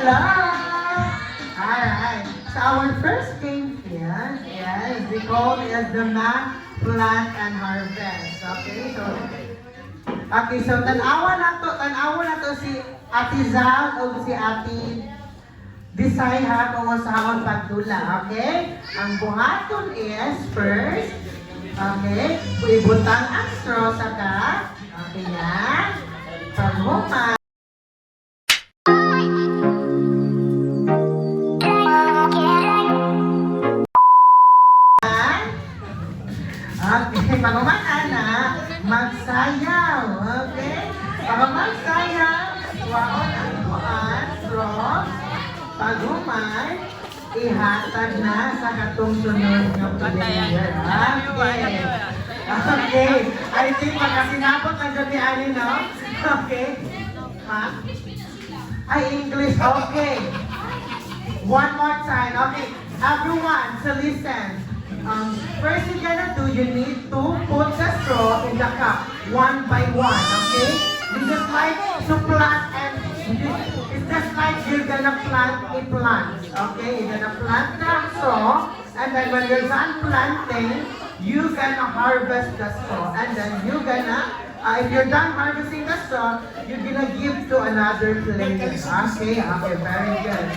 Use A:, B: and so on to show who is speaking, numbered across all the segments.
A: Hello! Alright, so our first game here is we call it as the math, plant, and harvest. Okay, so tanawa na to si Ate Zal o si Ate Desay ha kung sa akong pagtula, okay? Ang buhaton is first, okay, ibutang ang straw sa ka, okay yan, paghuman. Okay, paghuman na, magsayaw, okay? Pag magsayaw, waon ang buwan, straw, paghuman, ihatag na sa katong sunod ng player. Okay. Okay. I think magkasinapot na dyan ni Ani, no? Okay. Ha? Ay, English. Okay. One more time. Okay. Everyone, so listen. First you're gonna do, you need to put the straw in the cup, one by one, okay? You just like to plant and it's just like you're gonna plant a plant, okay? You're gonna plant the straw, and then when you're done planting, you're gonna harvest the straw, and then you're gonna, if you're done harvesting the straw, you're gonna give to another player. Okay, very good.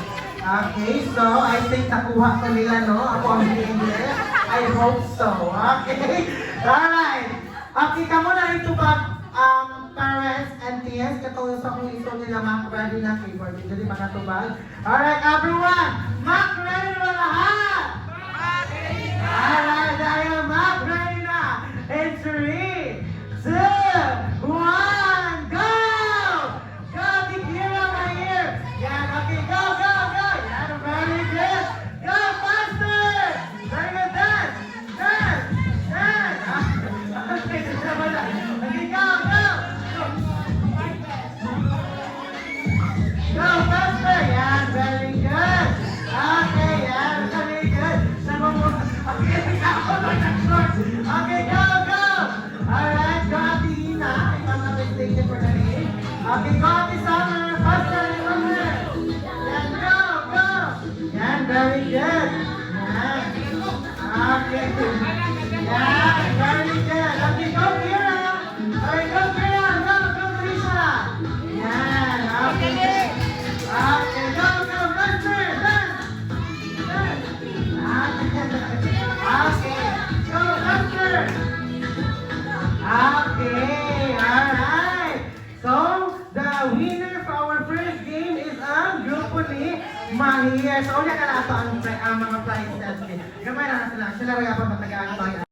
A: Okay, so I think nakuha ko nila, no? Ako ang English. I hope so. Okay? Alright. Okay, kamo na ito ba, parents and tiers, katulad sa kung ito nila ready na keyboard. Hindi makatubag. Alright, everyone! Ready na lahat! Alright, dahil ready na! In 3, 2, 1, go! Go, big hero right here! Yan, okay, go, go, go! Yan, very good! Go, faster! Very good, dance! Dance! Dance! Okay, okay, go, go! Go, faster! Yan, very good! Okay, yan, very good! Okay, go, go! Alright, go, Ate Ina. If I'm not mistaken for the name. Okay, go, Ate Summer. Faster, faster! Yan, go, go! Yan, very good! Yan. Okay. Yan, very good. Okay, go, Kira! Alright, go, Kira! Go, go, Marisha! Yan, okay. Okay, go, go, faster! Dance! Dance! Okay, go, faster! Okay, alright. So, the winner for our first game is ang grupo ni Mahia. So, ulit ka na ito ang mga prizes. Gamay na sila. Sila rin pa matagaan pa.